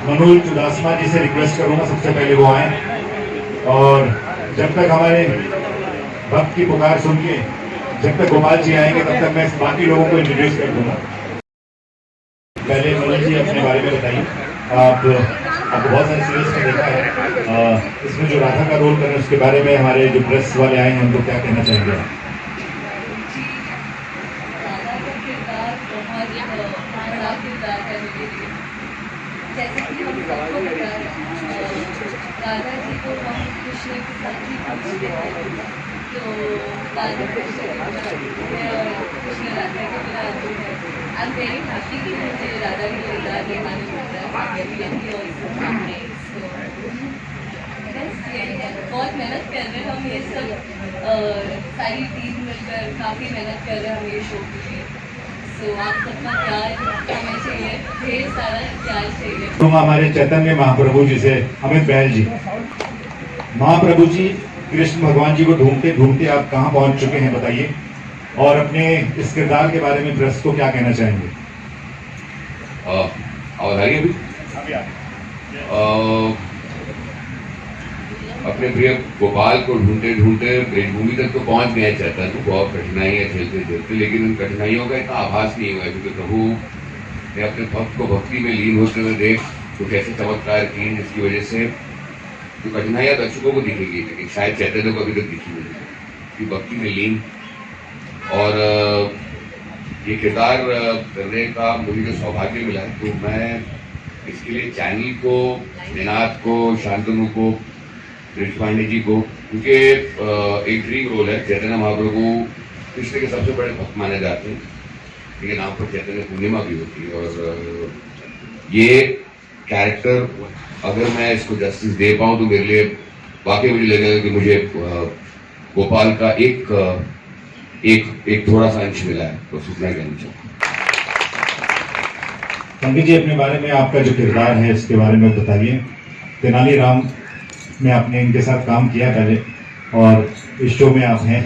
मनोज चुदासमा जी से रिक्वेस्ट करूंगा सबसे पहले वो आए, और जब तक हमारे भक्त की पुकार सुन के जब तक गोपाल जी आएंगे तब तक मैं बाकी लोगों को इंट्रोड्यूस कर दूंगा। पहले मनोज जी अपने बारे में बताइए। आपको बहुत सारे सीरीज में देखा है, इसमें जो राधा का रोल कर रहे हैं उसके बारे में हमारे जो प्रेस वाले आए हैं उनको क्या कहना चाहेंगे आप? जैसे कि हम सबको पता है, राधा जी को हम कृष्ण के साथ ही पूछते हैं, तो राधा कृष्ण के बिना अधूरे है और कृष्ण राधा के बिना अधूरे है। आई एम वेरी हैप्पी कि मुझे राधा के किरदार निभाने मिलता है। बहुत मेहनत कर रहे हैं हम, ये सब सारी टीम मिलकर काफ़ी मेहनत कर रहे हैं हम ये शो के लिए। तो आप सबका प्यार हमें चाहिए, ढेर सारा प्यार चाहिए। तो हमारे चैतन्य महाप्रभु जी से अमित बहल जी। महाप्रभु जी कृष्ण भगवान जी को ढूंढते ढूंढते आप कहाँ पहुंच चुके हैं बताइए, और अपने इस किरदार के बारे में प्रेस को क्या कहना चाहेंगे? और आगे भी अपने प्रिय गोपाल को ढूंढते ढूंढते ब्रजभूमि तक तो पहुंच गए चाहता हूँ। बहुत कठिनाइयाँ झेलते झेलते, लेकिन उन कठिनाइयों का इतना आभास नहीं हुआ, क्योंकि प्रभु ने अपने भक्त को भक्ति में लीन होते हुए देख तो कैसे चमत्कार किए, जिसकी वजह से जो कठिनाइयाँ दर्शकों को दिखेगी, लेकिन शायद चैतन्य को अभी तक दिखी नहीं, कि भक्ति में लीन। और ये किरदार करने का मुझे जो सौभाग्य मिला है, तो मैं इसके लिए चैनल को, निनाद को, शांतनु को, ब्रिज पांडे जी को, क्योंकि एक ड्रीम रोल है। चैतन्य महाप्रभु कृष्ण के सबसे बड़े भक्त माने जाते हैं, इनके नाम पर चैतन्य पूर्णिमा भी होती है। और ये कैरेक्टर अगर मैं इसको जस्टिस दे पाऊँ तो मेरे लिए वाकई मुझे लगेगा कि मुझे गोपाल का एक थोड़ा सा अंश मिला है, तो सूचना कहना चाहूँगा। पंडित जी अपने बारे में, आपका जो किरदार है इसके बारे में बताइए। तेनालीराम में आपने इनके साथ काम किया पहले, और इस शो में आप हैं,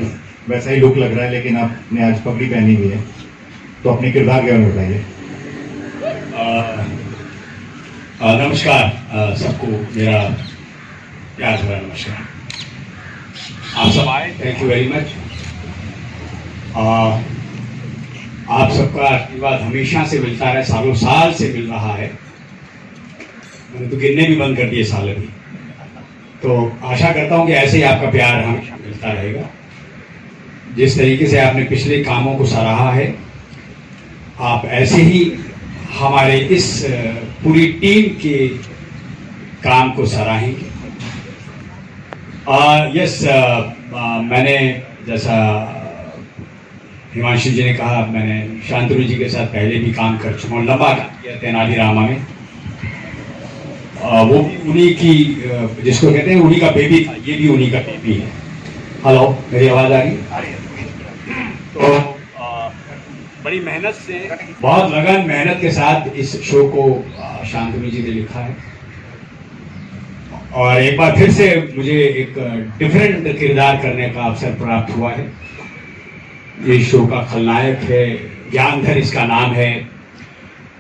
वैसा ही लुक लग रहा है, लेकिन आपने आज पगड़ी पहनी हुई है, तो अपने किरदार के बारे में बताइए। नमस्कार सबको, मेरा प्यार भरा नमस्कार। आप सब आए, थैंक यू वेरी मच। आप सबका आशीर्वाद हमेशा से मिलता है, सालों साल से मिल रहा है। मैंने तो गिनने भी बंद कर दिए साल अभी, तो आशा करता हूं कि ऐसे ही आपका प्यार हमेशा मिलता रहेगा। जिस तरीके से आपने पिछले कामों को सराहा है, आप ऐसे ही हमारे इस पूरी टीम के काम को सराहेंगे। यस, मैंने जैसा हिमांशु जी ने कहा, मैंने शांतनु जी के साथ पहले भी काम कर चुका हूँ, लंबा काम किया तेनालीरामा में। वो उन्हीं की, जिसको कहते हैं उन्हीं का बेबी था, ये भी उन्हीं का बेबी है। हेलो, मेरी आवाज़ आ रही है? तो बड़ी मेहनत से, बहुत लगन मेहनत के साथ इस शो को शांतनु जी ने लिखा है, और एक बार फिर से मुझे एक डिफरेंट किरदार करने का अवसर प्राप्त हुआ है। ये शो का खलनायक है, ज्ञानधर इसका नाम है,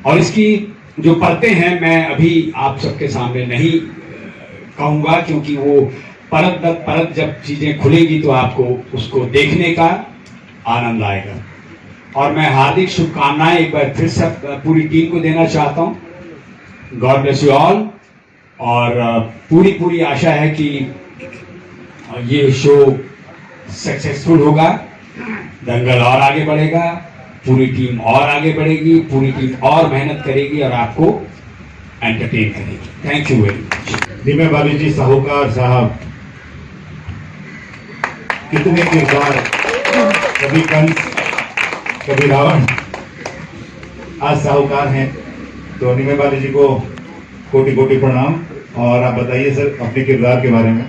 और इसकी जो परतें हैं मैं अभी आप सबके सामने नहीं कहूँगा, क्योंकि वो परत दर परत जब चीज़ें खुलेगी तो आपको उसको देखने का आनंद आएगा। और मैं हार्दिक शुभकामनाएं एक बार फिर से पूरी टीम को देना चाहता हूँ। गॉड ब्लेस यू ऑल, और पूरी आशा है कि ये शो सक्सेसफुल होगा, दंगल और आगे बढ़ेगा, पूरी टीम और आगे बढ़ेगी, पूरी टीम और मेहनत करेगी और आपको एंटरटेन करेगी। Thank you very much. निमे वाली जी, साहूकार साहब, कितने किरदार, कभी कंस कभी रावण, आज साहूकार हैं। तो निमे वाली जी को कोटि कोटि प्रणाम। और आप बताइए सर अपने किरदार के बारे में।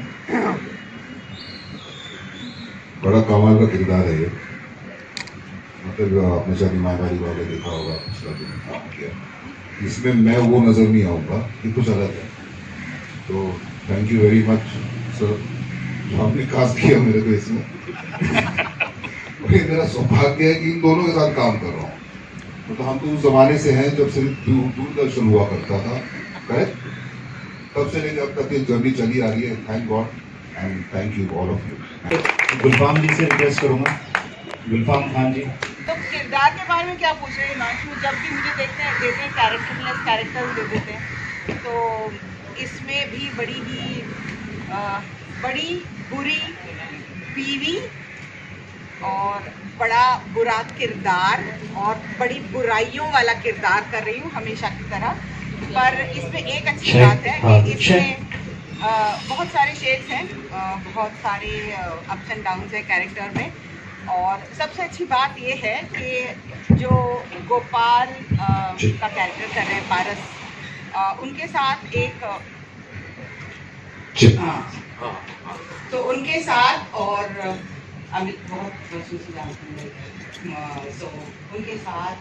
बड़ा कमाल का किरदार है ये, मतलब आपने शायद ईमानदारी वाले देखा होगा, पिछला दिन काम किया, इसमें मैं वो नजर नहीं आऊँगा, ये कुछ अलग है। तो thank you very much sir जो आपने कास्ट किया मेरे को इसमें और ये मेरा सौभाग्य है कि इन दोनों के साथ काम कर रहा हूँ। मतलब हम तो उस जमाने से हैं जब सिर्फ दूरदर्शन हुआ करता था, करेक्ट? तब से लेकर अब तक ये जर्नी चली आ रही है। Thank God and thank you all of you. Gulfam ji से रिक्वेस्ट करूंगा, गुलफाम खान जी। तो किरदार के बारे में क्या पूछ रहे हैं हिमांशु? जब भी मुझे देते हैं कैरेक्टरलेस कैरेक्टर्स दे देते हैं, तो इसमें भी बड़ी बुरी बीवी और बड़ा बुरा किरदार और बड़ी बुराइयों वाला किरदार कर रही हूँ हमेशा की तरह। पर इसमें एक अच्छी बात है कि इसमें बहुत सारे शेड्स हैं, बहुत सारे अप्स एंड डाउन्स हैं कैरेक्टर में। और सबसे अच्छी बात ये है कि जो गोपाल का कैरेक्टर कर रहे हैं पारस, उनके साथ एक तो उनके साथ और अमित बहुत महसूस जानते हैं, तो उनके साथ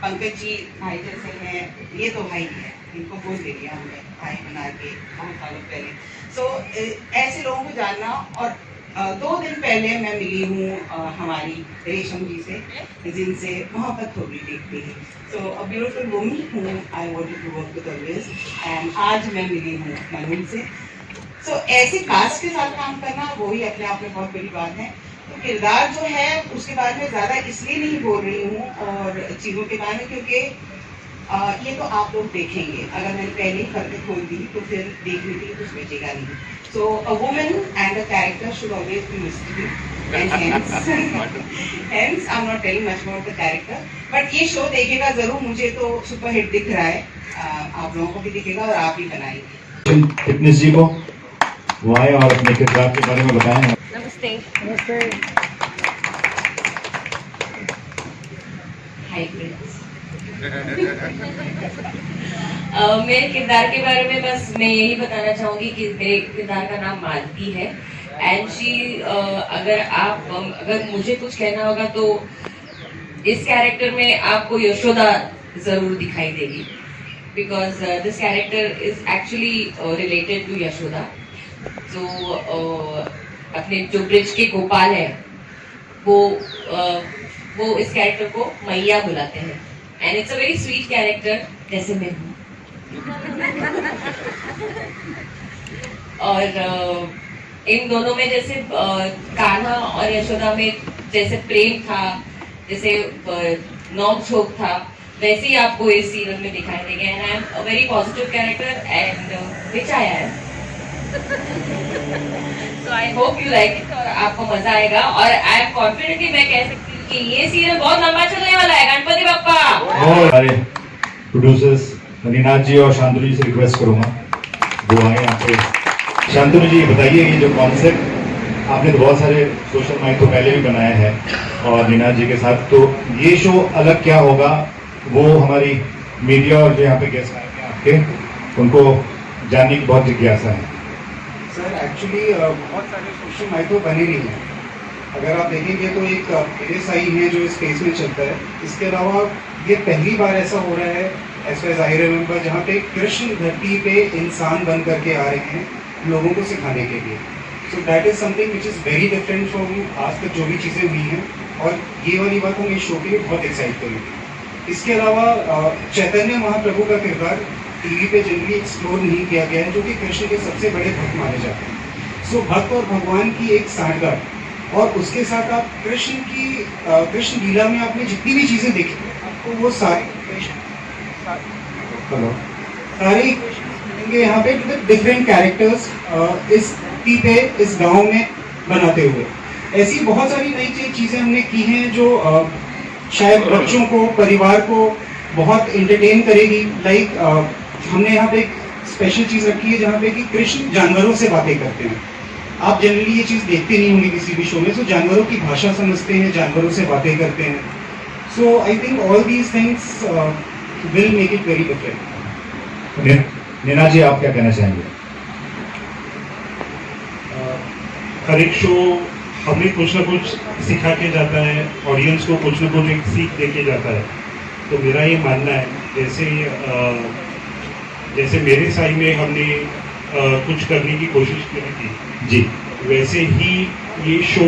पंकज जी भाई जैसे हैं, ये तो भाई है, इनको बोल दे दिया हमने भाई बना के बहुत सालों पहले। सो ऐसे लोगों को जानना। और 2 दिन पहले मैं मिली हूँ हमारी रेशम जी से, जिनसे मोहब्बत हो गई देखते ही। सो अ ब्यूटीफुल वुमन हूँ I wanted to work with always, and आज मैं मिली हूँ मनोज से। सो ऐसे कास्ट के साथ काम करना वो ही अपने आप में बहुत बड़ी बात है। तो किरदार जो है उसके बारे में ज़्यादा इसलिए नहीं बोल रही हूँ और चीज़ों के बारे में, क्योंकि ये तो आप लोग देखेंगे। अगर मैंने पहले ही पर्दे खोल दी तो फिर देखने के लिए कुछ बचेगा नहीं। So a woman and a character should always be mystery, and hence I am not telling much about the character, but ये शो देखेगा ज़रूर। मुझे तो सुपरहिट दिख रहा है, आप लोगों को भी दिखेगा और आप ही बनाएंगे। फिटनेस जी को वो आए और अपने किरदार के बारे में बताएं। नमस्ते। Hi friends. मेरे किरदार के बारे में बस मैं यही बताना चाहूँगी कि मेरे किरदार का नाम मालती है। एंड शी अगर मुझे कुछ कहना होगा तो इस कैरेक्टर में आपको यशोदा ज़रूर दिखाई देगी, because this character is actually related to Yashoda. अपने जो ब्रिज के गोपाल है वो इस कैरेक्टर को मैया बुलाते हैं, and it's a very sweet character, जैसे मैं हूँ। और इन दोनों में जैसे कान्हा और यशोदा में जैसे प्रेम था, जैसे नोक झोंक था, वैसे ही आपको इस सीरियल में दिखाई देगा। And I am a very positive character and which I am. So I hope you like it और आपको मजा आएगा। और I am confidently मैं कह सकती हूँ कि ये सीरियल बहुत लंबा चलने वाला है। गणपति बप्पा। और हमारे प्रोड्यूसर्स निनाद जी और शांतनु जी से रिक्वेस्ट करूंगा वो आए यहाँ पे। शांतनु जी बताइए, ये जो कॉन्सेप्ट आपने तो बहुत सारे सोशल माइक तो पहले भी बनाया है और निनाद जी के साथ, तो ये शो अलग क्या होगा वो हमारी मीडिया और जो यहाँ पे गेस्ट आएंगे आपके, उनको जानने की बहुत जिज्ञासा है। सर एक्चुअली बहुत सारे सोशल माइक तो बने नहीं हैं। अगर आप देखेंगे तो एक ASI है जो स्पेस में चलता है। इसके अलावा ये पहली बार ऐसा हो रहा है as far as I remember, जहाँ पे कृष्ण धरती पे इंसान बन करके आ रहे हैं लोगों को सिखाने के लिए। So that is something which is very different from आज तक जो भी चीज़ें हुई हैं, और ये वाली बात हमें शो के लिए बहुत एक्साइट करेगी। इसके अलावा चैतन्य महाप्रभु का किरदार टीवी पे जनरली एक्सप्लोर नहीं किया गया है, जो कि कृष्ण के सबसे बड़े भक्त माने जाते हैं। सो भक्त और भगवान की एक साठगांठ, और उसके साथ आप कृष्ण लीला में आपने जितनी भी चीज़ें देखी आपको वो सारे मिलेंगे यहाँ पे डिफरेंट कैरेक्टर्स इस टी पे इस गांव में बनाते हुए। ऐसी बहुत सारी नई चीज़ें हमने की हैं जो शायद बच्चों को, परिवार को बहुत इंटरटेन करेगी। लाइक हमने यहाँ पे एक स्पेशल चीज़ रखी है जहाँ पे कि कृष्ण जानवरों से बातें करते हैं। आप जनरली ये चीज़ देखते नहीं होंगे किसी भी शो में। सो जानवरों की भाषा समझते हैं, जानवरों से बातें करते हैं। So I think all these things will make it very different. Neena ji, आप क्या कहना चाहेंगे? हर एक शो हमें कुछ ना कुछ सिखा के जाता है, ऑडियंस को कुछ ना कुछ एक सीख दे के जाता है। तो मेरा ये मानना है, जैसे मेरे साई में हमने कुछ करने की कोशिश करी थी, जी वैसे ही ये शो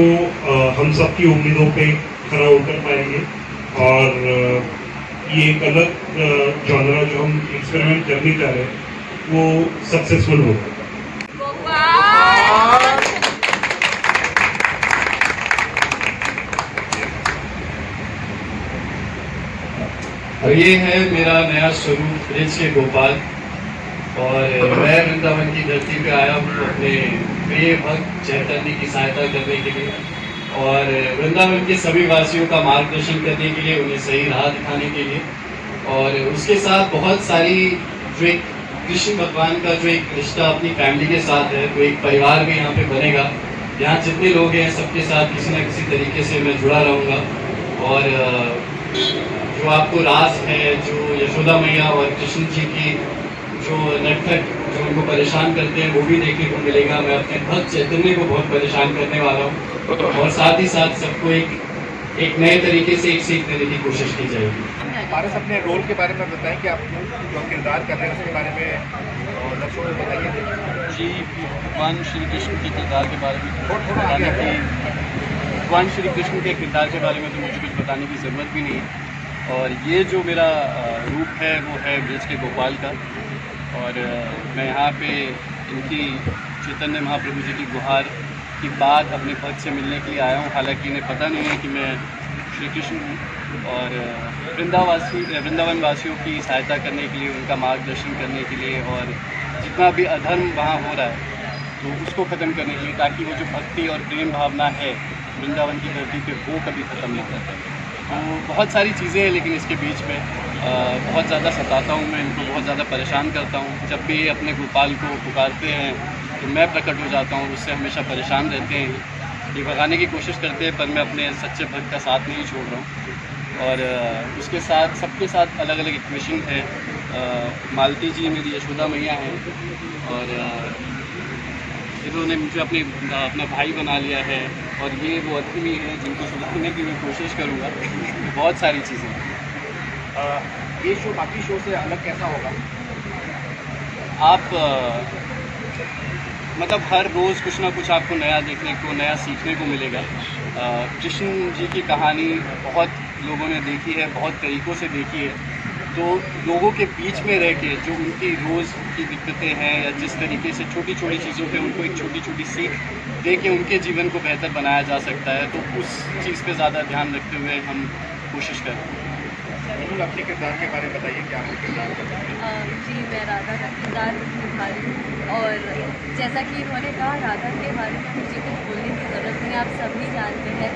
हम सब की उम्मीदों पे खरा उतर पाएंगे और ये एक अलग जॉनरा जो हम एक्सपेरिमेंट करने जा रहे हैं वो सक्सेसफुल होगा। और ये है मेरा नया स्वरूप ब्रिज के गोपाल, और मैं वृंदावन की धरती पे आया हूँ अपने प्रिय भक्त चैतन्य की सहायता करने के लिए और वृंदावन के सभी वासियों का मार्गदर्शन करने के लिए, उन्हें सही राह दिखाने के लिए, और उसके साथ बहुत सारी जो एक कृष्ण भगवान का जो एक रिश्ता अपनी फैमिली के साथ है, तो एक परिवार भी यहाँ पे बनेगा। यहाँ जितने लोग हैं सबके साथ किसी न किसी तरीके से मैं जुड़ा रहूँगा और जो आपको रास है, जो यशोदा मैया और कृष्ण जी की जो नटखट जो उनको परेशान करते हैं वो भी देखने को मिलेगा। मैं अपने भक्त चैतन्य को बहुत परेशान करने वाला हूँ और साथ ही साथ सबको एक नए तरीके से एक सीख देने की कोशिश की जाएगी। पारस अपने रोल के बारे में बताएं कि आप जो किरदार कर रहे हैं उसके बारे में दर्शकों को बताइए। जी, भगवान श्री कृष्ण के किरदार के बारे में बताने की भगवान श्री कृष्ण के किरदार के बारे में तो मुझे कुछ बताने की ज़रूरत भी नहीं है। और ये जो मेरा रूप है वो है ब्रज के गोपाल का, और मैं यहाँ पे इनकी चैतन्य महाप्रभु जी की गुहार की बात अपने भक्त से मिलने के लिए आया हूँ। हालांकि इन्हें पता नहीं है कि मैं श्री कृष्ण हूँ और वृंदावन वासियों की सहायता करने के लिए, उनका मार्गदर्शन करने के लिए और जितना भी अधर्म वहाँ हो रहा है तो उसको ख़त्म करने के लिए, ताकि वो जो भक्ति और प्रेम भावना है वृंदावन की धरती पे वो कभी ख़त्म ना कर पाए। तो बहुत सारी चीज़ें हैं, लेकिन इसके बीच में बहुत ज़्यादा सताता हूँ मैं इनको, बहुत ज़्यादा परेशान करता हूँ। जब भी ये अपने गोपाल को पुकारते हैं तो मैं प्रकट हो जाता हूँ, उससे हमेशा परेशान रहते हैं। ये भगाने की कोशिश करते हैं पर मैं अपने सच्चे भक्त का साथ नहीं छोड़ रहा हूँ। और उसके साथ सबके साथ अलग अलग इक्वेशन है। मालती जी मेरी यशोदा मैया हैं और इन्होंने मुझे अपना भाई बना लिया है, और ये वो अतिमी है जिनको सुधारने की मैं कोशिश करूँगा। बहुत सारी चीज़ें ये शो बाकी शो से अलग कैसा होगा? आप मतलब हर रोज़ कुछ ना कुछ आपको नया देखने को, नया सीखने को मिलेगा। कृष्ण जी की कहानी बहुत लोगों ने देखी है, बहुत तरीक़ों से देखी है, तो लोगों के बीच में रह के जो उनकी रोज़ की दिक्कतें हैं या जिस तरीके से छोटी छोटी चीज़ों पे उनको एक छोटी छोटी सीख दे के उनके जीवन को बेहतर बनाया जा सकता है, तो उस चीज़ पे ज़्यादा ध्यान रखते हुए हम कोशिश करें। बिल्कुल, अपने किरदार के बारे में बताइए, क्या आपके किरदार कर रहे हैं? जी, मैं राधा का किरदार निभा रही हूँ और जैसा कि इन्होंने कहा, राधा के बारे में मुझे कुछ बोलने की ज़रूरत नहीं, आप सभी जानते हैं।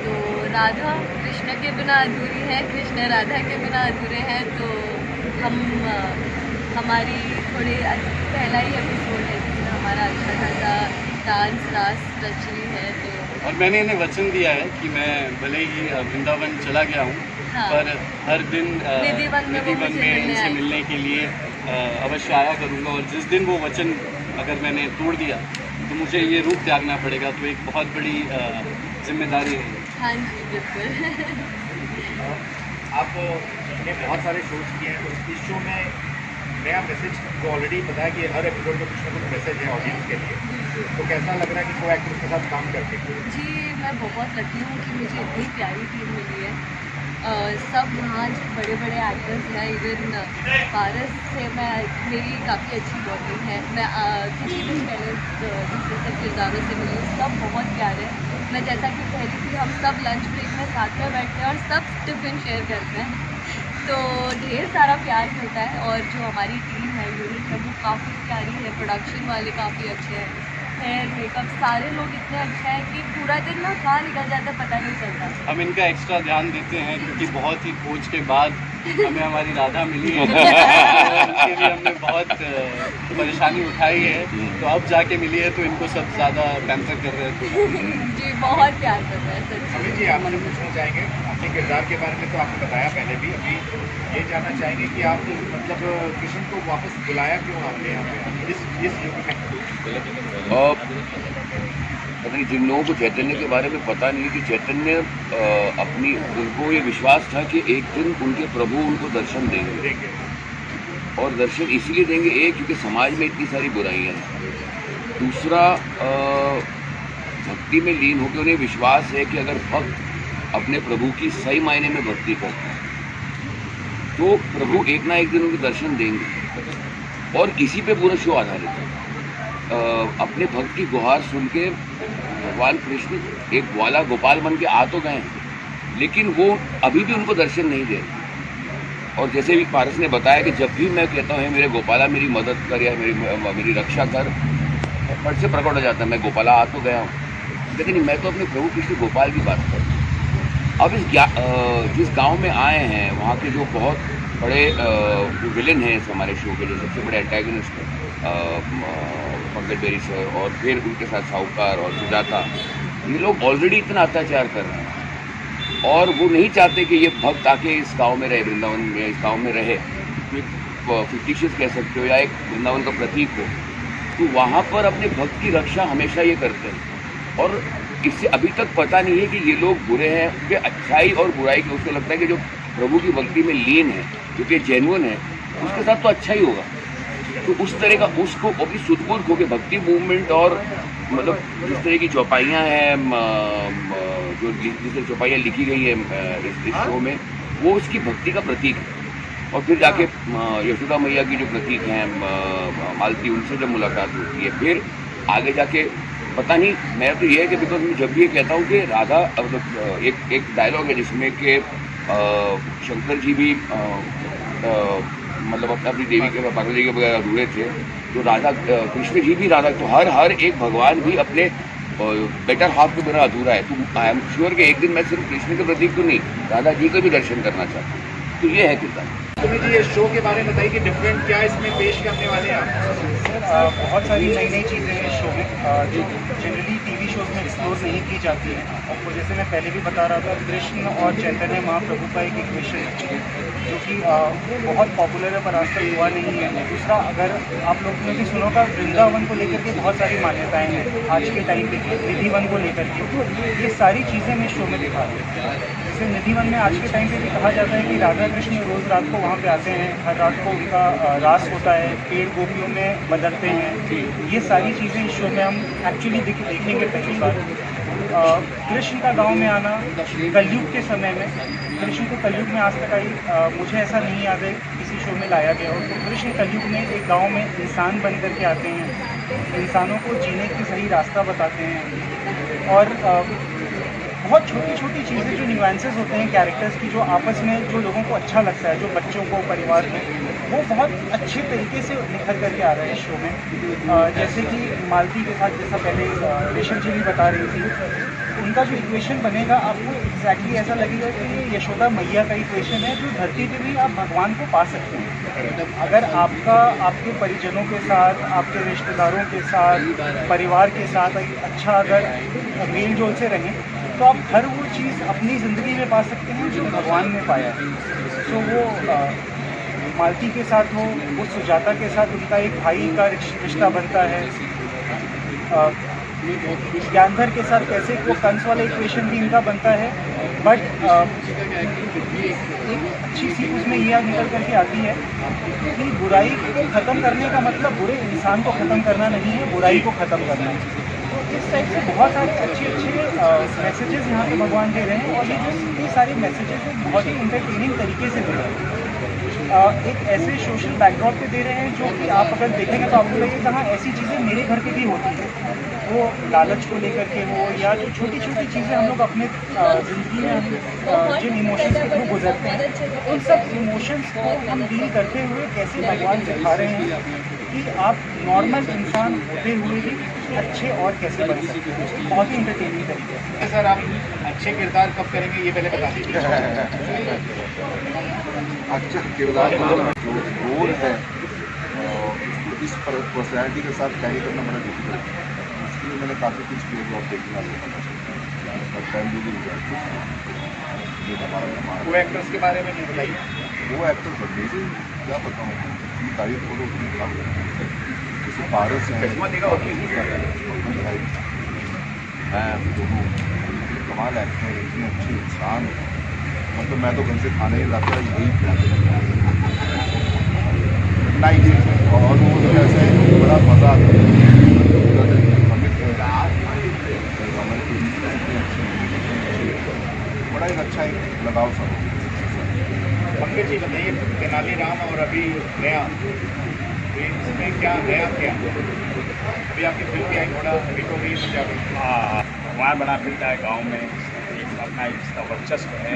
तो राधा कृष्ण के बिना अधूरी है, कृष्ण राधा के बिना अधूरे हैं। तो हमारी थोड़ी पहला ही एपिसोड है जिसमें हमारा अच्छा खासा डांस रास रच रही है। तो और मैंने इन्हें वचन दिया है कि मैं भले ही वृंदावन चला गया हूँ, हाँ, पर हर दिन निधिवन में इनसे मिलने के लिए अवश्य आया करूँगा। और जिस दिन वो वचन अगर मैंने तोड़ दिया तो मुझे ये रूप त्यागना पड़ेगा, तो एक बहुत बड़ी जिम्मेदारी है। हाँ जी, बिल्कुल। आपने बहुत सारे शोज किए हैं, तो इस शो में नया मैसेज जो ऑलरेडी पता है कि हर एपिसोड में कुछ ना कुछ मैसेज है ऑडियंस के लिए, तो कैसा लग रहा है कि को एक्टर्स के साथ काम करके? जी, मैं बहुत लकी हूँ कि मुझे इतनी प्यारी टीम मिली है। सब वहाँ बड़े बड़े एक्टर्स हैं, इवन पारस से मेरी काफ़ी अच्छी बॉन्डिंग है। मैं किसी भी पहले दूसरे सब किरदारों से मिली हूँ, सब बहुत प्यारे हैं। मैं जैसा कि कह रही थी, हम सब लंच ब्रेक में साथ में बैठते हैं और सब टिफ़िन शेयर करते हैं, तो ढेर सारा प्यार मिलता है। और जो हमारी टीम है, यूनिट है, वो काफ़ी प्यारी है। प्रोडक्शन वाले काफ़ी अच्छे हैं, हेयर मेकअप सारे लोग इतने अच्छे हैं कि पूरा दिन ना कहाँ निकल जाता है पता नहीं चलता। हम इनका एक्स्ट्रा ध्यान देते हैं क्योंकि बहुत ही खोज के बाद हमें हमारी राधा मिली है। उसके लिए हमने बहुत परेशानी उठाई है, तो अब जाके मिली है तो इनको सब ज़्यादा पैम्पर कर रहे हैं। जी, बहुत प्यार कर रहे हैं सच। अमित जी, आपसे पूछना चाहेंगे अपने किरदार के बारे में, तो आपने बताया पहले भी, अभी ये जानना चाहेंगे कि आप मतलब कृष्ण को वापस बुलाया क्यों आपने यहाँ पे इस युग में? पता नहीं जिन लोगों को चैतन्य के बारे में पता नहीं कि चैतन्य उनको ये विश्वास था कि एक दिन उनके प्रभु उनको दर्शन देंगे, और दर्शन इसलिए देंगे, एक क्योंकि समाज में इतनी सारी बुराइयां हैं, दूसरा भक्ति में लीन होकर उन्हें विश्वास है कि अगर भक्त अपने प्रभु की सही मायने में भक्ति करता है तो प्रभु एक ना एक दिन उनको दर्शन देंगे। और इसी पे पूरा शो आधारित है। अपने भक्त की गुहार सुन के भगवान कृष्ण एक ग्वाला गोपाल बन के आ तो गए हैं, लेकिन वो अभी भी उनको दर्शन नहीं दे रहे। और जैसे भी पारस ने बताया कि जब भी मैं कहता हूँ मेरे गोपाला मेरी मदद कर या मेरी रक्षा कर, फट से प्रकट हो जाता है मैं गोपाला आ तो गया हूँ, लेकिन मैं तो अपने प्रभु कृष्ण गोपाल की बात करता हूँ। अब जिस गांव में आए हैं वहाँ के जो बहुत बड़े विलेन हैं इस हमारे शो के, जो सबसे बड़े एंटागनिस्ट पंकज बेरी सर और फिर उनके साथ साहूकार और सुजाता, ये लोग ऑलरेडी इतना अत्याचार कर रहे हैं और वो नहीं चाहते कि ये भक्त आके इस गांव में रहे, वृंदावन में इस गांव में रहे, फिक्टिशियस कह सकते हो या एक वृंदावन का प्रतीक हो। तो वहाँ पर अपने भक्त की रक्षा हमेशा ये करते हैं और इससे अभी तक पता नहीं है कि ये लोग बुरे हैं, क्योंकि अच्छाई और बुराई की उसको लगता है कि जो प्रभु की भक्ति में लीन है, जो कि जेन्युइन है, उसके साथ तो अच्छा ही होगा। तो उस तरह का उसको अभी सुदबुद्ध होकर भक्ति मूवमेंट और मतलब जिस तरह की चौपाइयाँ हैं, जो जिस चौपाइयाँ लिखी गई है इस शो में, वो उसकी भक्ति का प्रतीक है। और फिर जाके यशोदा मैया की जो प्रतीक हैं मालती, उनसे जब मुलाकात होती है, फिर आगे जाके पता नहीं, मैं तो ये है कि बिकॉज मैं जब भी ये कहता हूँ कि राधा मतलब एक डायलॉग है जिसमें कि शंकर जी भी मतलब अपनी देवी के पार्वती के बगैर अधूरे थे, तो राधा कृष्ण जी भी राधा, तो हर एक भगवान भी अपने बेटर हाफ के बिना अधूरा है। तो आई एम श्योर कि एक दिन मैं सिर्फ कृष्ण के प्रतीक तो नहीं, राधा जी का भी दर्शन करना चाहता हूँ। तो ये है कितना सुमित जी, ये शो के बारे में बताइए कि डिफरेंट क्या इसमें पेश करने वाले हैं आप? सर बहुत सारी नई नई चीज़ें हैं इस शो में जो जनरली टीवी शोज में एक्सप्लोर नहीं की जाती हैं। आपको जैसे मैं पहले भी बता रहा था, कृष्ण और चैतन्य महाप्रभु का एक इक्वेशन है जो कि बहुत पॉपुलर है पर आज तक हुआ नहीं है। दूसरा, अगर आप लोगों ने भी सुना होगा, वृंदावन को लेकर के बहुत सारी मान्यताएँ हैं आज के टाइम पे, निधिवन को लेकर के, ये सारी चीज़ें मैं शो में दिखा रही हूँ। जैसे निधिवन में आज के टाइम पे भी कहा जाता है कि राधा कृष्ण रोज़ रात को वहाँ पे आते हैं, हर रात को उनका रास होता है, पेड़ गोपियों में बदलते हैं। ये सारी चीज़ें इस शो में हम एक्चुअली देखेंगे पहली बार। कृष्ण का गांव में आना कलयुग के समय में, कृष्ण को कलयुग में आज तक आई मुझे ऐसा नहीं याद है किसी शो में लाया गया हो। तो कृष्ण कलयुग में एक गांव में इंसान बन करके आते हैं, इंसानों को जीने की सही रास्ता बताते हैं और बहुत छोटी छोटी चीज़ें जो न्यूएंसेस होते हैं कैरेक्टर्स की, जो आपस में जो लोगों को अच्छा लगता है, जो बच्चों को, परिवार में, वो बहुत अच्छे तरीके से निखर करके आ रहा है इस शो में। जैसे कि मालती के साथ, जैसा पहले रेशम जी भी बता रही थी, उनका जो इक्वेशन बनेगा आपको एग्जैक्टली ऐसा लगेगा कि ये यशोदा मैया का इक्वेशन है, जो धरती पे भी आप भगवान को पा सकते हैं। अगर आपके परिजनों के साथ, आपके रिश्तेदारों के साथ, परिवार के साथ अच्छा अगर मेल जोल से रहें तो आप हर वो चीज़ अपनी ज़िंदगी में पा सकते हैं जो भगवान ने पाया है। तो वो मालती के साथ हो, वो सुजाता के साथ उनका एक भाई का रिश्ता बनता है, ज्ञानधर के साथ कैसे वो कंस वाला इक्वेशन भी इनका बनता है। बट एक अच्छी सी उसमें यह निकल करके आती है कि बुराई को ख़त्म करने का मतलब बुरे इंसान को ख़त्म करना नहीं है, बुराई को ख़त्म करना है। तो इस टाइप से बहुत सारे अच्छे मैसेजेस यहाँ पे भगवान दे रहे हैं और ये सारे मैसेजेस बहुत ही इंटरटेनिंग तरीके से दे रहे हैं। एक ऐसे सोशल बैकड्रॉप पे दे रहे हैं जो कि आप अगर देखेंगे तो आपको लगेगा हाँ ऐसी चीज़ें मेरे घर पे भी होती हैं। वो लालच को लेकर के हो या जो छोटी छोटी चीज़ें हम लोग अपने ज़िंदगी में जिन इमोशंस के थ्रू गुजरते हैं, उन सब इमोशंस को हम डील करते हुए कैसे भगवान सिखा रहे हैं कि आप नॉर्मल इंसान होते हुए भी अच्छे और कैसे बन सकते हैं। बहुत ही इंटरटेनिंग तरीके से। सर, आप अच्छे किरदार कब करेंगे ये पहले बता दीजिए। अच्छा किरदार जो रोल है इस पर्सनैलिटी के साथ कैरी करना बड़ा डिफिकल्ट है। उसके लिए मैंने काफ़ी कुछ किया जो आप देखने वाले और फैमिली भी ये हमारा वो एक्टर्स के बारे में नहीं बताइए। वो एक्टर बदले से क्या बताऊँ, उसकी तारीफ करो उसकी काम जैसे पारस है, मैं दोनों कमाल एक्टर हैं, इतने अच्छे इंसान हैं। मतलब मैं तो घर से खाना ही लाता यही नाइस और वो जो ऐसे बड़ा मज़ा आता है बड़ा ही अच्छा एक लगाव सा। पंकज जी बताइए, तेनालीराम और अभी नया, इसमें क्या नया क्या अभी आपकी फिल्म की आई थोड़ा अभी तो भी वहाँ बना फिरता है गांव में, एक अपना इसका वर्चस्व है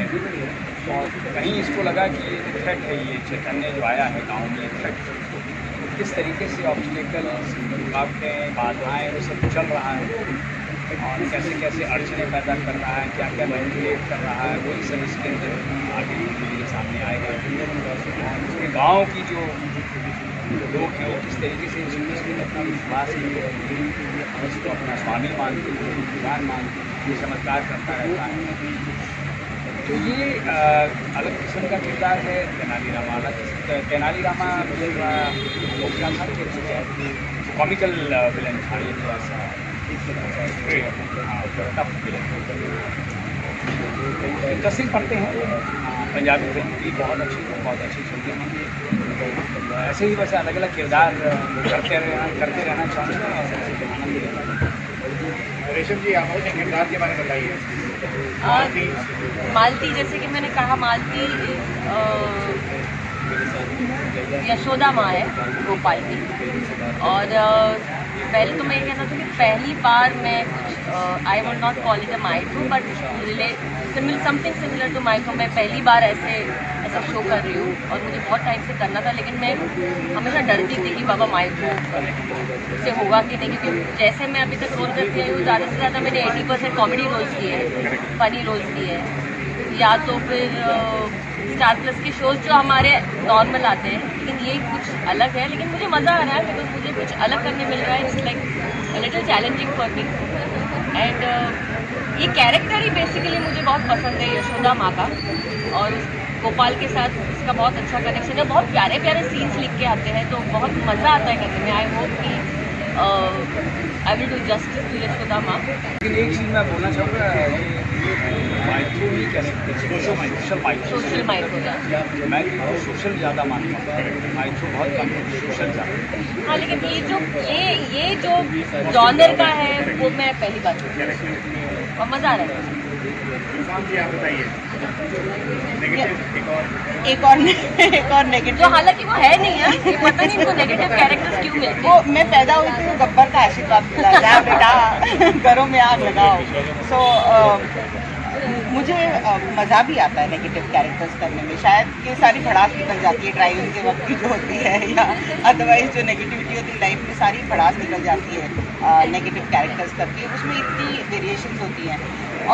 और कहीं इसको लगा कि ये थ्रेट है, ये चैतन्य जो आया है गांव में थ्रेट, किस तरीके से ऑब्स्टेकल्स, रुकावटें, बाधाएँ वो सब चल रहा है और कैसे कैसे अड़चने पैदा कर रहा है, क्या क्या मैनिपुलेट कर रहा है, वही सब इसके अंदर आगे मेरे सामने आएगा। और उसके गाँव की जो लोग हैं वो किस तरीके से इसमें अपना विश्वास इसको अपना स्वामी मानते हैं, भगवान मानते हैं, ये चमत्कार करता रहता है। तो ये अलग किस्म का किरदार है तेनालीरामा। तेनालीरामा वो क्या था कि कॉमिकल विलन था, ये थोड़ा सा टफ विलन। इंटरेस्टिंग पढ़ते हैं, पंजाबी फिल्म भी बहुत अच्छी चलती है। ऐसे ही वैसे अलग अलग किरदार करते रहना चाहूँगा, ऐसे आनंद लेना। रेशम जी, आप अपने किरदार के बारे में बताइए। मालती, जैसे कि मैंने कहा, मालती यशोदा माँ है गोपाल की। और पहले तो मैं ये कहना था कि पहली बार मैं I would not call it a mytho but something similar to mytho, मैं पहली बार ऐसा शो कर रही हूँ और मुझे बहुत टाइम से करना था, लेकिन मैं हमेशा डरती थी कि बाबा माइथो से होगा कि नहीं, क्योंकि जैसे मैं अभी तक रोल करती आई हूँ ज़्यादा से ज़्यादा मैंने 80% कॉमेडी रोल्स किए हैं, फनी रोल्स किए हैं, या तो फिर स्टार प्लस के शोज जो हमारे नॉर्मल आते हैं, लेकिन ये कुछ अलग है। लेकिन मुझे मज़ा आ रहा है बिकॉज मुझे कुछ अलग करने मिल रहा है। It's like little challenging for me and ये कैरेक्टर ही बेसिकली मुझे बहुत पसंद है, यशोदा माँ का। और गोपाल के साथ इसका बहुत अच्छा कनेक्शन है, बहुत प्यारे प्यारे सीन्स लिख के आते हैं, तो बहुत मज़ा आता है करने में। आई होप कि I will do justice to Yashoda maa. लेकिन एक चीज़ मैं बोलना चाहूँगा, माइथो ही कैरेक्टर, सोशल माइथो मैं सोशल ज़्यादा मानता हूँ, माइथो बहुत कम है, सोशल ज़्यादा। हाँ, लेकिन ये जो जॉनर का है वो मैं पहली बार और मज़ा आ रहा है। जी, आप बताइए। एक और नेगेटिव, जो हालांकि वो है नहीं है, ये पता नहीं इनको नेगेटिव कैरेक्टर्स क्यों मिलते हैं। वो मैं पैदा हुई थी तो गब्बर का आशीर्वाद मिला, जा बेटा घरों में आग लगाओ। सो मुझे मज़ा भी आता है नेगेटिव कैरेक्टर्स करने में। शायद ये सारी भड़ास निकल जाती है ड्राइविंग के वक्त की जो होती है, या अदरवाइज जो नेगेटिविटी होती है लाइफ में, सारी भड़ास निकल जाती है नेगेटिव कैरेक्टर्स करती है। उसमें इतनी वेरिएशंस होती हैं।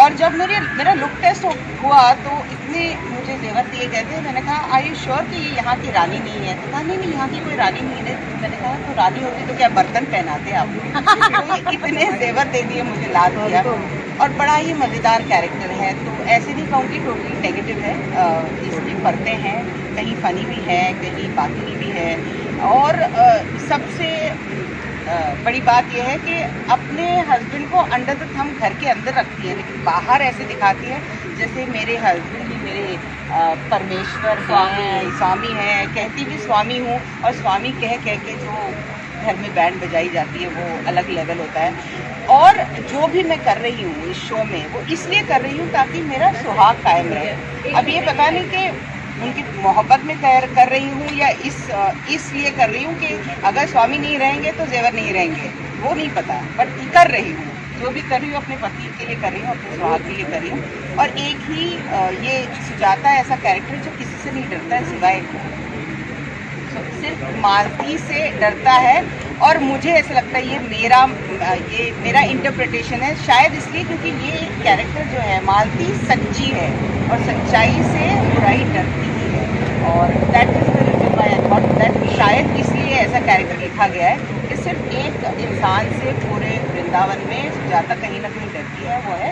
और जब मेरा लुक टेस्ट हुआ तो इतने मुझे जेवर दिए गए थे, मैंने कहा आई यू श्योर कि ये यहाँ की रानी नहीं है? तो कहा नहीं, यहाँ की कोई रानी नहीं है। मैंने कहा तो रानी होती तो क्या बर्तन पहनाते आप? तो इतने जेवर दे दिए, मुझे ला दिया। और बड़ा ही मज़ेदार कैरेक्टर है, तो ऐसे नहीं कहूँगी टोटली नेगेटिव है। इसमें पढ़ते हैं, कहीं फ़नी भी है, कहीं बाकी भी है। और सबसे बड़ी बात यह है कि अपने हस्बैंड को अंडर द थंब घर के अंदर रखती है, लेकिन बाहर ऐसे दिखाती है जैसे मेरे हस्बैंड भी मेरे परमेश्वर स्वामी हैं। कहती भी स्वामी हूँ, और स्वामी कह के जो घर में बैंड बजाई जाती है वो अलग लेवल होता है। और जो भी मैं कर रही हूँ इस शो में, वो इसलिए कर रही हूँ ताकि मेरा सुहाग कायम रहे। अब ये पता नहीं कि उनकी मोहब्बत में कर रही हूँ या इसलिए कर रही हूँ कि अगर स्वामी नहीं रहेंगे तो जेवर नहीं रहेंगे, वो नहीं पता, बट कर रही हूँ। जो भी कर रही हूँ अपने पति के लिए कर रही हूँ, अपने सुहाग के लिए कर रही हूँ। और एक ही ये सुजाता है ऐसा कैरेक्टर जो किसी से नहीं डरता है सिवाय सिर्फ मालती से डरता है। और मुझे ऐसा लगता है ये मेरा इंटरप्रिटेशन है, शायद इसलिए क्योंकि ये कैरेक्टर जो है मालती सच्ची है और सच्चाई से बुराई डरती ही है। और that is the reason why I thought that शायद इसलिए ऐसा कैरेक्टर लिखा गया है कि सिर्फ एक इंसान से पूरे वृंदावन में सुजाता कहीं ना कहीं डरती है, वो है